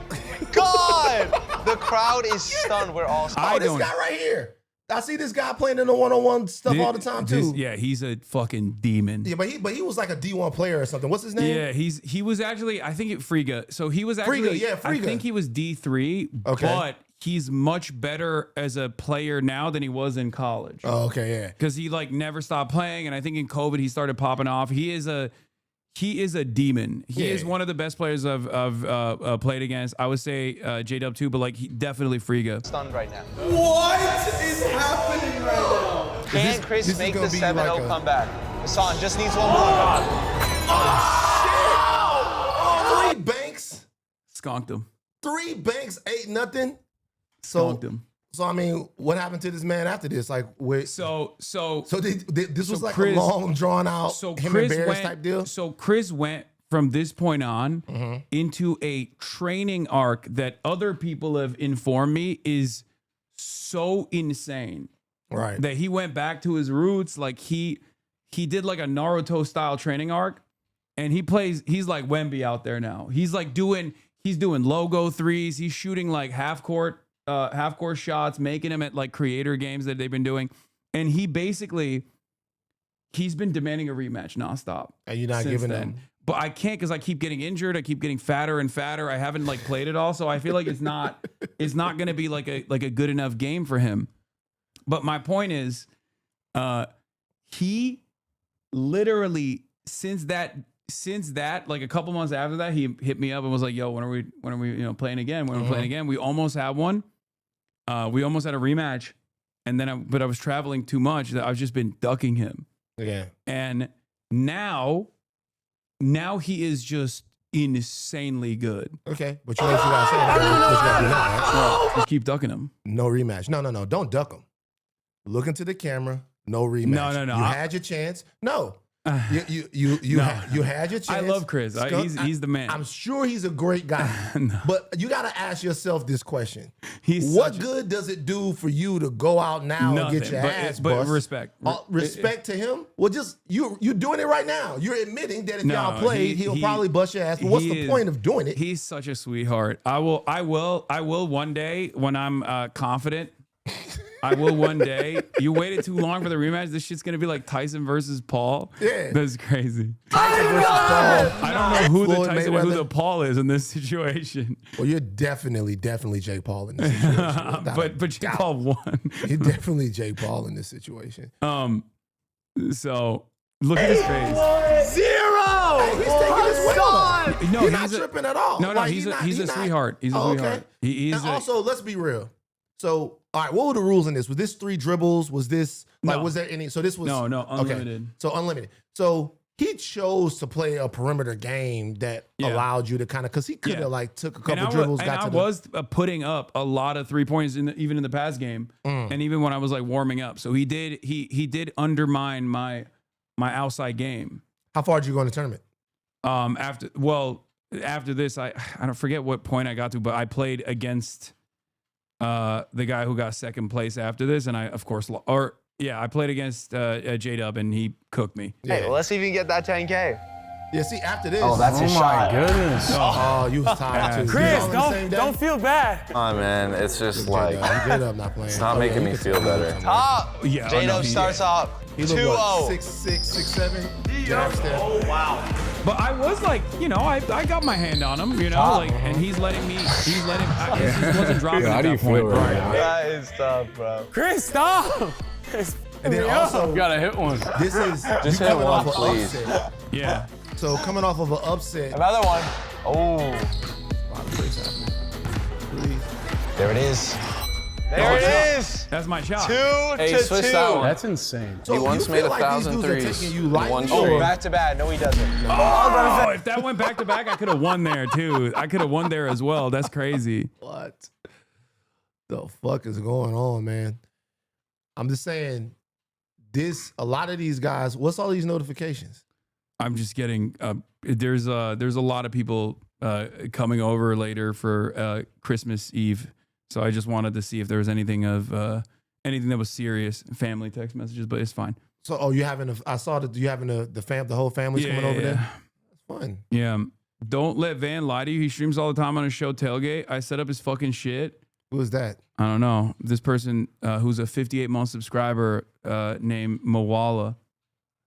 God! The crowd is stunned. We're all stunned. Oh, this guy right here. I see this guy playing in the one-on-one stuff all the time too. Yeah, he's a fucking demon. Yeah, but he was like a D1 player or something. What's his name? Yeah, he was actually, I think Friga. So he was actually, Friga. I think he was D3, Okay. but he's much better as a player now than he was in college. Oh, okay, yeah. Because he like never stopped playing, and I think in COVID he started popping off. He is a demon. He is one of the best players I've played against. I would say J-Dub too, but like he definitely Friga. Stunned right now. What is happening right now? Can Chris this is make the gonna be 7-0 like a- comeback? Hasan just needs one more. Oh, 3 banks. Skunked him. 3 banks, 8-0. Skunked him. So I mean, what happened to this man after this? Like, wait. So This was like Chris- a long, drawn out So him Chris and Bears went, type deal. So Chris went from this point on into a training arc that other people have informed me is so insane. Right. That he went back to his roots. Like he did like a Naruto style training arc, and he's like Wemby out there now. He's doing logo threes. He's shooting like half court shots, making them at like creator games that they've been doing. And he's been demanding a rematch nonstop. And you're not since giving then. him. But I can't because I keep getting injured. I keep getting fatter and fatter. I haven't like played it all, so I feel like it's not gonna be like a good enough game for him. But my point is, he literally since that like a couple months after that, he hit me up and was like, "Yo, when are we playing again? When are we playing again?" We almost had one. We almost had a rematch, and then I was traveling too much that I've just been ducking him. Yeah. And now he is just insanely good. Okay. But you know what you gotta say. What you gotta do now, right? Just keep ducking him. No rematch. No. Don't duck him. Look into the camera. No rematch. No. You had your chance. No. You had your chance. I love Chris. He's the man. I'm sure he's a great guy. No. But you got to ask yourself this question. He's What good does it do for you to go out now and get your ass but bust? respect. Respect to him? Well, just you're doing it right now. You're admitting that if No, y'all played, he'll probably bust your ass. But what's the point of doing it? He's such a sweetheart. I will one day when I'm confident. I will one day. You waited too long for the rematch. This shit's gonna be like Tyson versus Paul. Yeah. That's crazy. Tyson versus Paul. I don't know who Floyd the Tyson and who Mayweather. the Paul is in this situation. Well, you're definitely Jake Paul in this situation. but Jake Paul won. You're definitely Jake Paul in this situation. So look at his face. 0! Hey, he's taking his win on. No, He's not tripping at all. No, Like, he's a not- sweetheart. He's a Oh, sweetheart. okay. He's And also, let's be real. So, all right, what were the rules in this? Was this 3 dribbles? Was this like? No. Was there any? So this was No, okay. unlimited. So unlimited. So he chose to play a perimeter game that allowed you to kind of because he could have like took a couple dribbles. I was putting up a lot of 3 points even in the past game, and even when I was like warming up. So he did undermine my outside game. How far did you go in the tournament? After this, I don't forget what point I got to, but I played against the guy who got second place after this, and I of course I played against J-Dub and he cooked me. Hey, well, let's see if you can get that 10K. Yeah, see, after this. Oh, that's his shot. Goodness. Oh, you was tired too. Chris, You was all on the same day? don't feel bad. Oh, man, it's just like, J-Dub not playing. it's not making me feel better. Top. Yeah, J-Dub starts off He looked what, 2-0. 6'6", 6'7"? Oh, wow. But I was like, I got my hand on him, and he's letting me. He just wasn't dropping. How at do you that point. feel right now? That is tough, bro. Chris, stop. And then also, Gotta hit one. this is Just you hit coming one, off an please. upset. Yeah. So coming off of an upset. Another one. Oh, Please. there it is. There it is. That's my shot. 2 Hey, to switch 2. that one. That's insane. So He once you made feel like 1,000 these dudes are threes taking you in lightly? one or- streak. Back to back. No, he doesn't. Oh, if that went back to back, I could have won there too. I could have won there as well. That's crazy. What the fuck is going on, man? I'm just saying, a lot of these guys, what's all these notifications? I'm just getting. There's a lot of people coming over later for Christmas Eve. So I just wanted to see if there was anything of anything that was serious, family text messages, but it's fine. So, I saw that you having the whole family's coming over there. That's fun. Yeah. Don't let Van lie to you. He streams all the time on his show Tailgate. I set up his fucking shit. Who is that? I don't know. This person who's a 58-month subscriber named Mawala.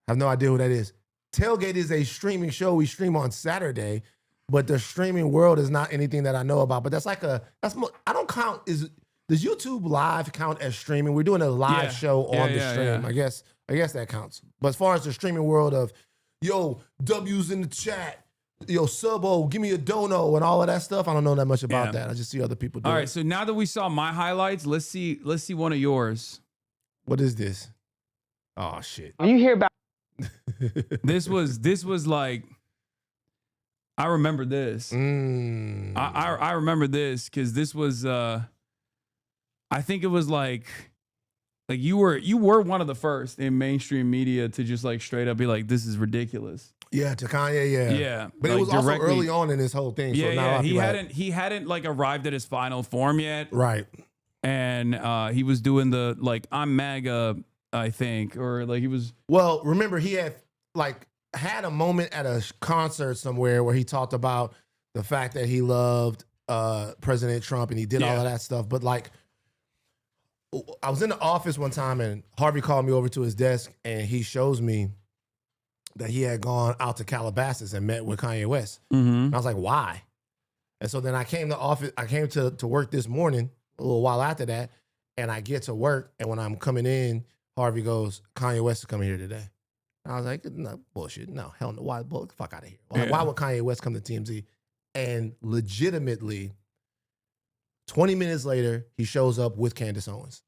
I have no idea who that is. Tailgate is a streaming show. We stream on Saturday, but the streaming world is not anything that I know about. But I don't count. Does YouTube Live count as streaming? We're doing a live show on the stream. Yeah. I guess that counts. But as far as the streaming world of, yo, W's in the chat, yo, Subo, give me a dono and all of that stuff, I don't know that much about that. I just see other people do All it. right, so now that we saw my highlights, let's see one of yours. What is this? Oh shit. When you hear about This was like, I remember this. I remember this because this was I think it was like you were one of the first in mainstream media to just like straight up be like, this is ridiculous. Yeah, to Kanye, Yeah. But like it was also early on in this whole thing. So now he hadn't like arrived at his final form yet. Right. And he was doing the like, I'm MAGA, I think, or like he was. Well, remember he had a moment at a concert somewhere where he talked about the fact that he loved President Trump and he did all of that stuff. But like, I was in the office one time and Harvey called me over to his desk and he shows me that he had gone out to Calabasas and met with Kanye West. And I was like, why? And so then I came to work this morning, a little while after that, and I get to work, and when I'm coming in, Harvey goes, Kanye West is coming here today. And I was like, no, bullshit. No, hell no. Why? Fuck out of here. Why would Kanye West come to TMZ? And legitimately, 20 minutes later, he shows up with Candace Owens.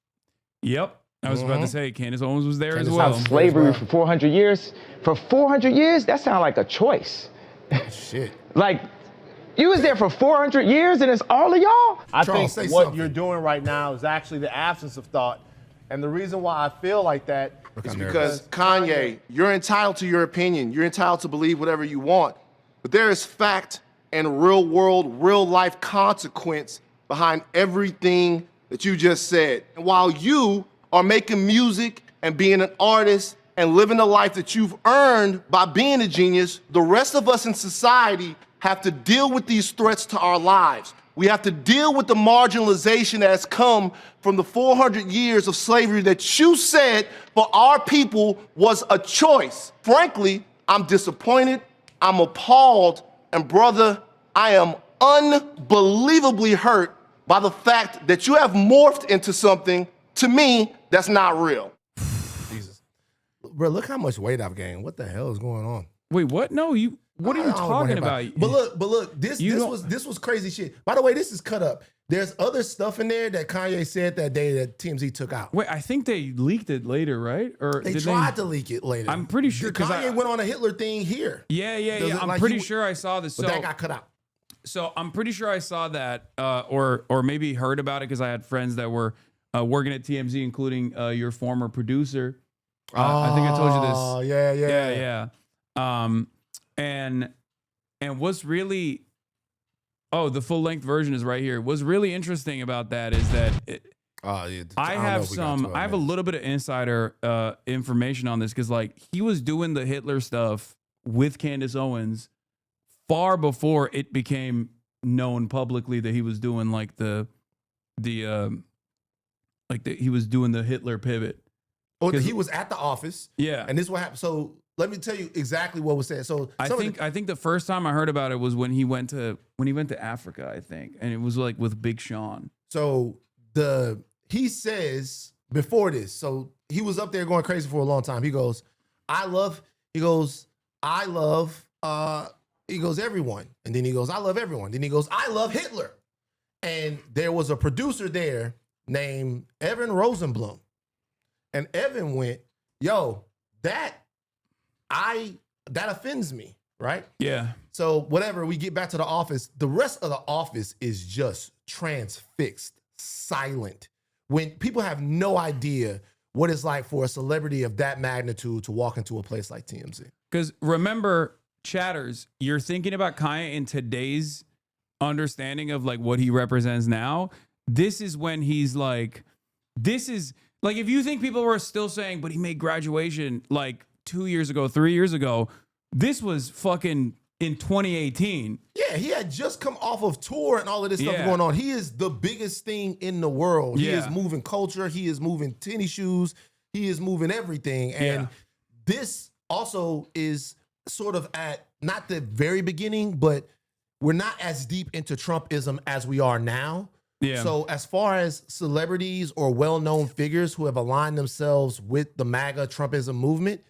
Yep. I was about to say, Candace Owens was there as well. slavery for 400 years. For 400 years, that sounds like a choice. Shit. Like, you was there for 400 years and it's all of y'all? I Charles, think say what something. you're doing right now is actually the absence of thought. And the reason why I feel like that is because, Kanye, you're entitled to your opinion. You're entitled to believe whatever you want. But there is fact and real world, real life consequence behind everything that you just said. And while you are making music and being an artist and living the life that you've earned by being a genius, the rest of us in society have to deal with these threats to our lives. We have to deal with the marginalization that has come from the 400 years of slavery that you said for our people was a choice. Frankly, I'm disappointed, I'm appalled, and brother, I am unbelievably hurt by the fact that you have morphed into something, to me, that's not real. Jesus. Bro, look how much weight I've gained. What the hell is going on? Wait, what? No, what are you talking about? But look, this was crazy shit. By the way, this is cut up. There's other stuff in there that Kanye said that day that TMZ took out. Wait, I think they leaked it later, right? Or They tried to leak it later. I'm pretty sure because Kanye went on a Hitler thing here. Yeah. I'm pretty sure I saw this. But that got cut out. So I'm pretty sure I saw that, or maybe heard about it because I had friends that were working at TMZ, including your former producer. I think I told you this. Oh yeah. And what's really, the full length version is right here. What's really interesting about that is that I have a little bit of insider information on this because like he was doing the Hitler stuff with Candace Owens far before it became known publicly that he was doing like he was doing the Hitler pivot. Oh, he was at the office. Yeah. And this is what happened. So let me tell you exactly what was said. So I think the first time I heard about it was when he went to Africa, I think. And it was like with Big Sean. So he says before this, so he was up there going crazy for a long time. He goes, I love everyone. And then he goes, I love everyone. Then he goes, I love Hitler. And there was a producer there named Evan Rosenblum. And Evan went, yo, that offends me, right? Yeah. So whatever, we get back to the office. The rest of the office is just transfixed, silent. When people have no idea what it's like for a celebrity of that magnitude to walk into a place like TMZ. Because remember, chatters, you're thinking about Kanye in today's understanding of like what he represents now. This is when he's like, this is like, if you think people were still saying, but he made Graduation like 2 years ago, 3 years ago, this was fucking in 2018. Yeah, he had just come off of tour and all of this stuff going on. He is the biggest thing in the world. He is moving culture. He is moving tennis shoes. He is moving everything. And this also is sort of at not the very beginning, but we're not as deep into Trumpism as we are now. Yeah. So as far as celebrities or well-known figures who have aligned themselves with the MAGA Trumpism movement,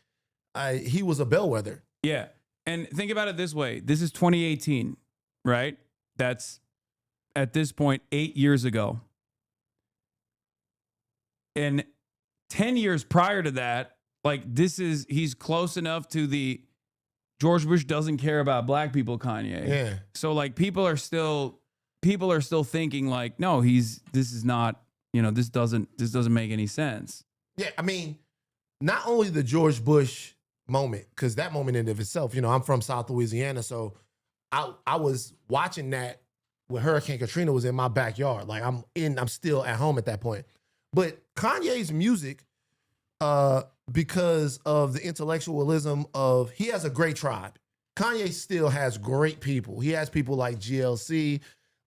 he was a bellwether. Yeah. And think about it this way. This is 2018, right? That's at this point 8 years ago. And 10 years prior to that, like he's close enough to the George Bush doesn't care about black people Kanye. Yeah. So like people are still thinking like, no, this is not, this doesn't make any sense. Yeah, I mean, not only the George Bush moment, because that moment in of itself, I'm from South Louisiana, so I was watching that when Hurricane Katrina was in my backyard. Like I'm still at home at that point. But Kanye's music, because of the intellectualism of, he has a great tribe. Kanye still has great people. He has people like GLC,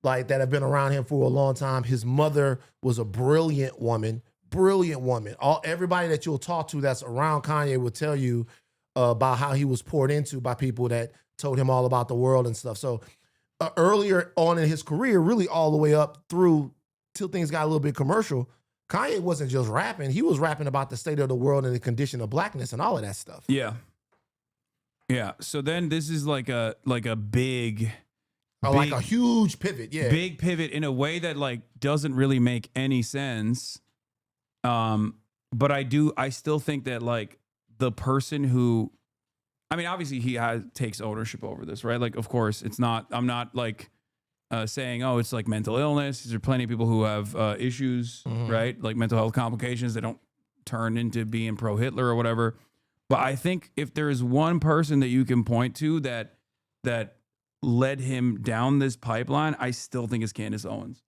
like that have been around him for a long time. His mother was a brilliant woman. Everybody that you'll talk to that's around Kanye will tell you about how he was poured into by people that told him all about the world and stuff. So earlier on in his career, really all the way up through till things got a little bit commercial, Kanye wasn't just rapping. He was rapping about the state of the world and the condition of blackness and all of that stuff. Yeah. Yeah. So then this is like a big, like a huge pivot. Yeah. Big pivot in a way that like doesn't really make any sense. But I still think that like the person who, I mean, obviously he takes ownership over this, right? Like, of course I'm not like, saying, oh, it's like mental illness. There are plenty of people who have issues, right? Like mental health complications. They don't turn into being pro-Hitler or whatever. But I think if there is one person that you can point to that led him down this pipeline, I still think it's Candace Owens.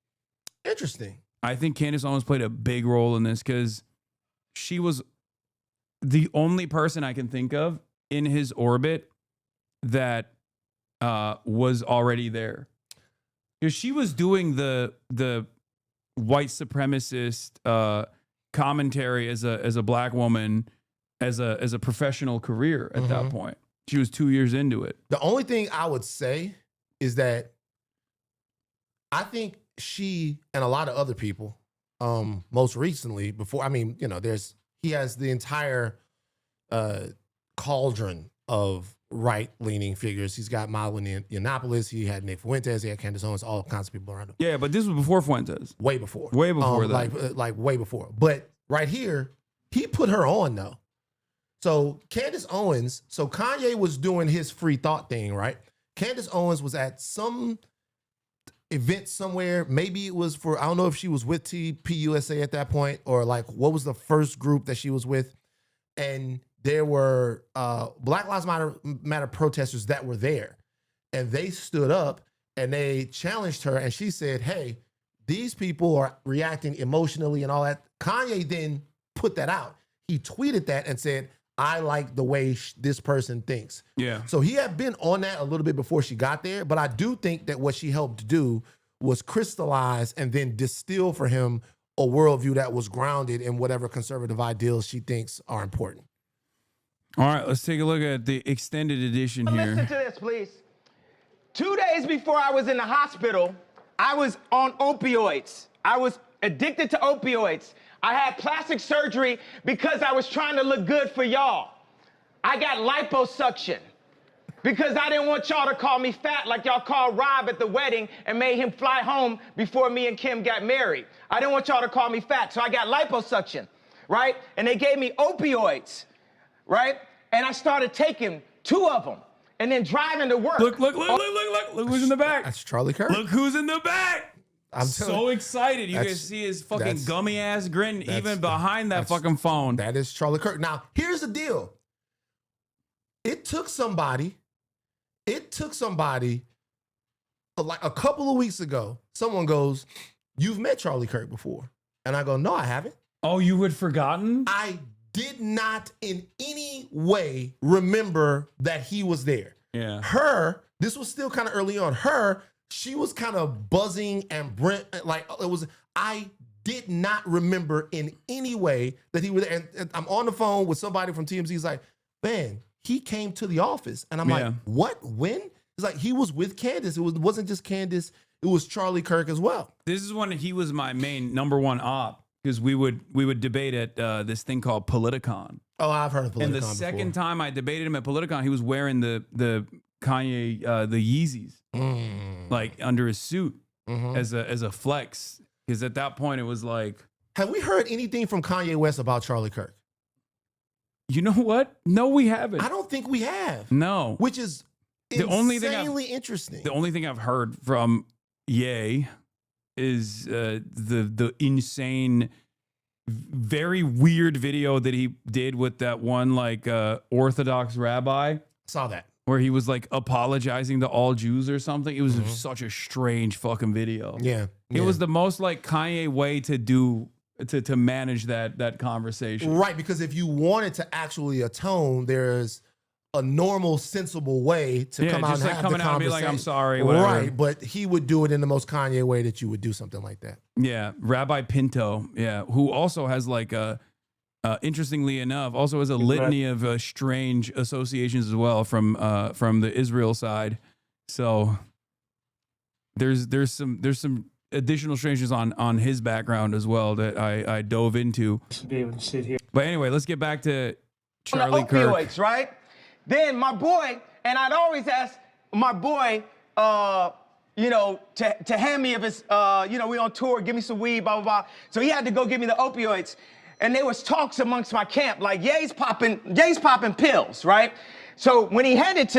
Interesting. I think Candace Owens played a big role in this because she was the only person I can think of in his orbit that was already there. Because she was doing the white supremacist commentary as a black woman as a professional career at that point. She was 2 years into it. The only thing I would say is that I think she and a lot of other people, most recently before, he has the entire cauldron of right-leaning figures. He's got Milo Yiannopoulos, he had Nick Fuentes, he had Candace Owens, all kinds of people around him. Yeah, but this was before Fuentes. Way before. Way before that. Like way before. But right here, he put her on though. So Candace Owens, so Kanye was doing his free thought thing, right? Candace Owens was at some event somewhere. Maybe it was for, I don't know if she was with TPUSA at that point, or like what was the first group that she was with. And there were Black Lives Matter protesters that were there. And they stood up and they challenged her. And she said, hey, these people are reacting emotionally and all that. Kanye then put that out. He tweeted that and said, I like the way this person thinks. Yeah. So he had been on that a little bit before she got there. But I do think that what she helped do was crystallize and then distill for him a worldview that was grounded in whatever conservative ideals she thinks are important. All right, let's take a look at the extended edition here. Listen to this, please. 2 days before I was in the hospital, I was on opioids. I was addicted to opioids. I had plastic surgery because I was trying to look good for y'all. I got liposuction because I didn't want y'all to call me fat like y'all called Rob at the wedding and made him fly home before me and Kim got married. I didn't want y'all to call me fat, so I got liposuction, right? And they gave me opioids, right? And I started taking 2 of them and then driving to work. Look who's in the back. That's Charlie Kirk. Look who's in the back. I'm so excited. You guys see his fucking gummy ass grin even behind that fucking phone. That is Charlie Kirk. Now, here's the deal. It took somebody It took somebody like a couple of weeks ago. Someone goes, "You've met Charlie Kirk before," and I go, "No, I haven't." Oh, you had forgotten? I did not in any way remember that he was there. Yeah. This was still kind of early on. She was kind of buzzing and Brent, like it was, I did not remember in any way that he was there. And I'm on the phone with somebody from TMZ. He's like, man, he came to the office. And I'm like, what? When? He's like, he was with Candace. It wasn't just Candace. It was Charlie Kirk as well. This is when he was my main number one op. Because we would debate at this thing called Politicon. Oh, I've heard of Politicon. And the second time I debated him at Politicon, he was wearing the Kanye the Yeezys like under his suit as a flex. Because at that point it was like, have we heard anything from Kanye West about Charlie Kirk? You know what? No, we haven't. I don't think we have. No, which is insanely interesting. The only thing I've heard from Ye is the insane, very weird video that he did with that one like Orthodox rabbi. Saw that. Where he was like apologizing to all Jews or something. It was such a strange fucking video. Yeah. It was the most like Kanye way to do to manage that conversation. Right, because if you wanted to actually atone, there's a normal, sensible way to come out and have the conversation. And be like, I'm sorry, whatever. Right, but he would do it in the most Kanye way that you would do something like that. Yeah, Rabbi Pinto, who also has like a, interestingly enough, also has a litany of strange associations as well from the Israel side. So there's some additional strangeness on his background as well that I dove into. To be able to sit here. But anyway, let's get back to Charlie on the opioids, Kirk. Right? Then my boy, and I'd always ask my boy, to hand me if it's, we on tour, give me some weed, blah, blah, blah. So he had to go give me the opioids. And there was talks amongst my camp, like Ye's popping pills, right? So when he handed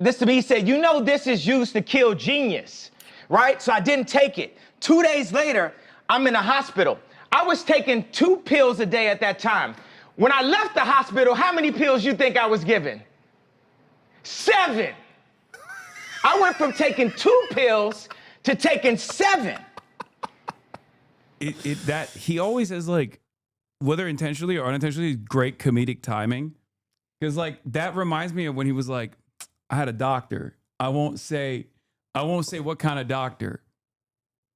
this to me, he said, this is used to kill genius, right? So I didn't take it. 2 days later, I'm in the hospital. I was taking 2 pills a day at that time. When I left the hospital, how many pills you think I was given? 7. I went from taking 2 pills to taking 7. That he always has like, whether intentionally or unintentionally, great comedic timing. Because like that reminds me of when he was like, I had a doctor. I won't say what kind of doctor.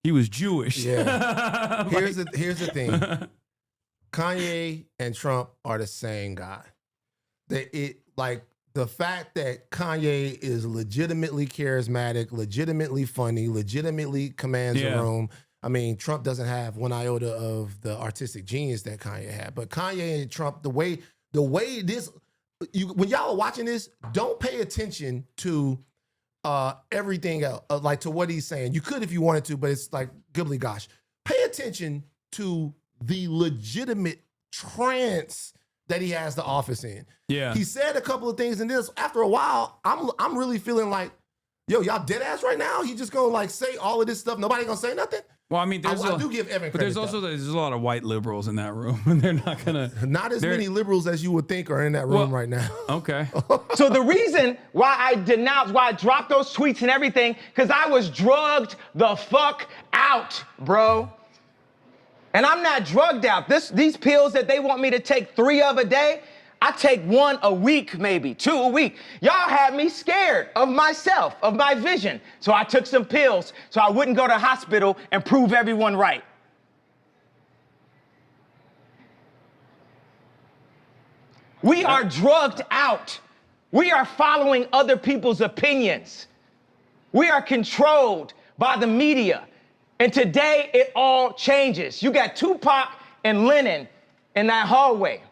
He was Jewish. Yeah. Here's the thing. Kanye and Trump are the same guy. The fact that Kanye is legitimately charismatic, legitimately funny, legitimately commands a room. I mean, Trump doesn't have one iota of the artistic genius that Kanye had. But Kanye and Trump, the way this, when y'all are watching this, don't pay attention to everything else, like to what he's saying. You could if you wanted to, but it's like gibbly gosh. Pay attention to the legitimate trance that he has the office in. Yeah. He said a couple of things in this. After a while, I'm really feeling like, yo, y'all dead ass right now? He just gonna like say all of this stuff. Nobody gonna say nothing? Well, I mean, I do give Evan credit. But there's a lot of white liberals in that room, and they're not gonna. Not as many liberals as you would think are in that room right now. Okay. So the reason why I dropped those tweets and everything, because I was drugged the fuck out, bro. And I'm not drugged out. These pills that they want me to take 3 of a day, I take 1 a week, maybe 2 a week. Y'all had me scared of myself, of my vision. So I took some pills so I wouldn't go to hospital and prove everyone right. We are drugged out. We are following other people's opinions. We are controlled by the media. And today, it all changes. You got Tupac and Lennon in that hallway.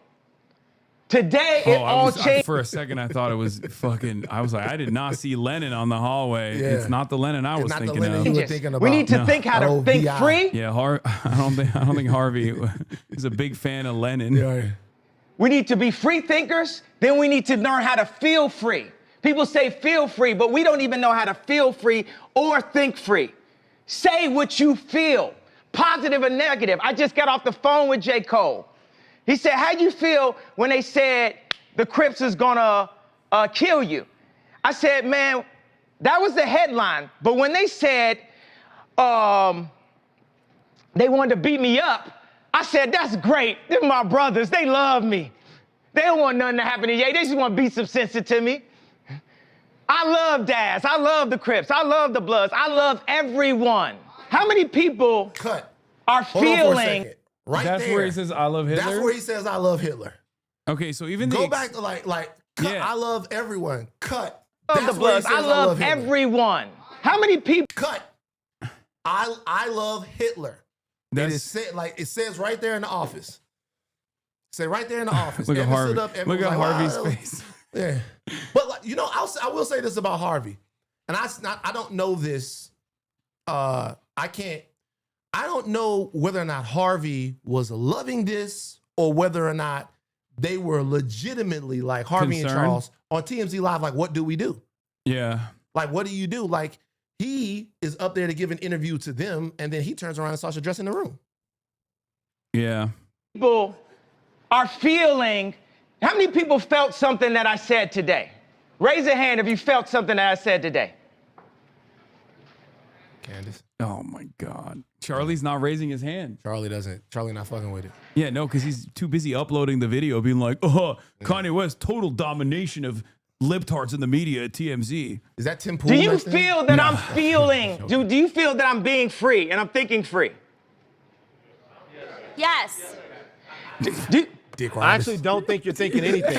Today, it all changes. For a second, I thought it was fucking. I was like, I did not see Lennon on the hallway. Yeah. It's not the Lennon I was thinking of. You were thinking about. We need to think how to think free. Yeah, I don't think Harvey is a big fan of Lennon. Yeah. We need to be free thinkers. Then we need to learn how to feel free. People say feel free, but we don't even know how to feel free or think free. Say what you feel, positive or negative. I just got off the phone with J. Cole. He said, how you feel when they said the Crips is gonna kill you? I said, man, That was the headline. But when they said they wanted to beat me up, I said, that's great. They're my brothers. They love me. They don't want nothing to happen to Ye. They just want to beat some sense into me. I love Daz. I love the Crips. I love the Bloods. I love everyone. How many people are Hold on for a feeling... second. Right That's there. where he says, I love Hitler? That's where he says, I love Hitler. Okay, so even Go back to cut, I love everyone. Cut. I love the Bloods. I love Hitler. everyone. How many people... Cut. I love Hitler. That's, it said, it says right there in the office. Say right there in the office. Look at Harvey. Look at Harvey's face. Yeah. But I will say this about Harvey. And I don't know this. I don't know whether or not Harvey was loving this or whether or not they were legitimately like Harvey and Charles on TMZ Live. Like, what do we do? Yeah. Like, what do you do? Like, he is up there to give an interview to them, and then he turns around and starts addressing the room. Yeah. People are feeling... How many people felt something that I said today? Raise a hand if you felt something that I said today. Candace. Oh my God. Charlie's not raising his hand. Charlie not fucking with it. Yeah, no, because he's too busy uploading the video being like, Kanye West, total domination of libtards in the media at TMZ. Is that Tim Pool? Do you feel that I'm feeling, do you feel that I'm being free and I'm thinking free? Yes. I actually don't think you're thinking anything.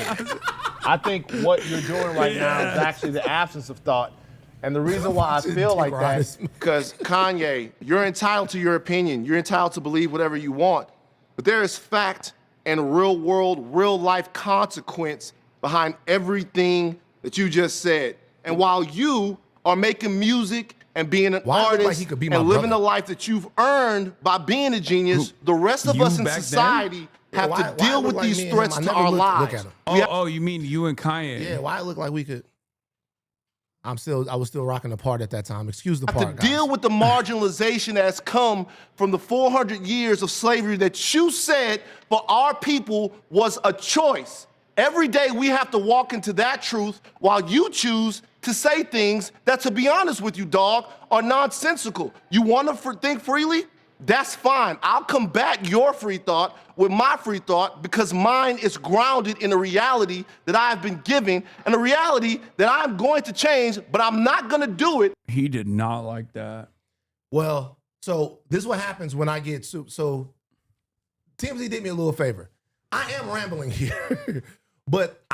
I think what you're doing right now is actually the absence of thought. And the reason why I feel like that is because, Kanye, you're entitled to your opinion. You're entitled to believe whatever you want. But there is fact and real world, real life consequence behind everything that you just said. And while you are making music and being an artist and living the life that you've earned by being a genius, the rest of us in society have to deal with these threats to our lives. Oh, you mean you and Kanye? Yeah, why it look like we could... I was still rocking the part at that time. Excuse the part, to deal with the marginalization that has come from the 400 years of slavery that you said for our people was a choice. Every day we have to walk into that truth while you choose to say things that, to be honest with you, dog, are nonsensical. You want to think freely? That's fine. I'll combat your free thought with my free thought because mine is grounded in a reality that I've been given and a reality that I'm going to change, but I'm not going to do it. He did not like that. Well, so this is what happens when I get so TMZ did me a little favor. I am rambling here, but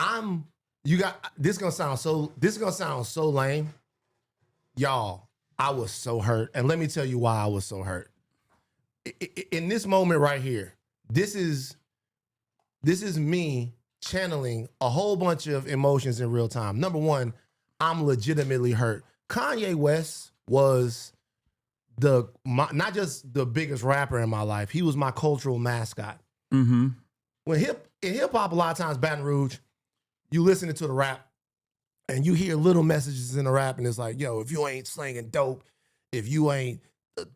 this is gonna sound so lame. Y'all, I was so hurt. And let me tell you why I was so hurt. In this moment right here, this is me channeling a whole bunch of emotions in real time. Number one, I'm legitimately hurt. Kanye West was not just the biggest rapper in my life, he was my cultural mascot. Mm-hmm. In hip hop, a lot of times, Baton Rouge, you listening to the rap and you hear little messages in the rap and it's like, yo, if you ain't slanging dope, if you ain't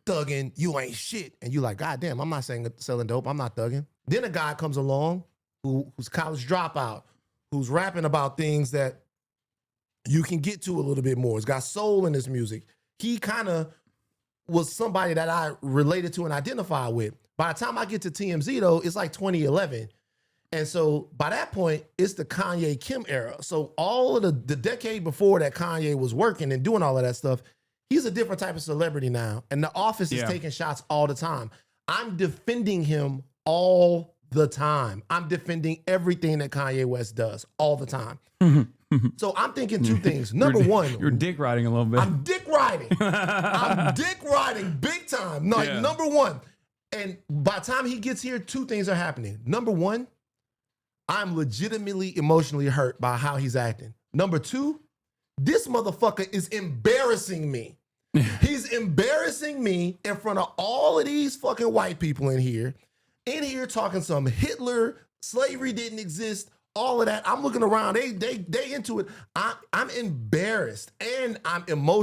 thugging, you ain't shit. And you like, God damn, I'm not selling dope, I'm not thugging. Then a guy comes along who's college dropout, who's rapping about things that you can get to a little bit more. He's got soul in his music. He kind of was somebody that I related to and identified with. By the time I get to TMZ though, it's like 2011. And so by that point, it's the Kanye Kim era. So all of the decade before that Kanye was working and doing all of that stuff, he's a different type of celebrity now. And the office is taking shots all the time. I'm defending him all the time. I'm defending everything that Kanye West does all the time. So I'm thinking two things. Number one. You're dick riding a little bit. I'm dick riding. I'm dick riding big time. Number one. And by the time he gets here, two things are happening. Number one, I'm legitimately emotionally hurt by how he's acting. Number two, this motherfucker is embarrassing me. He's embarrassing me in front of all of these fucking white people in here talking some Hitler, slavery didn't exist, all of that. I'm looking around, they into it. I'm embarrassed and I'm emotional.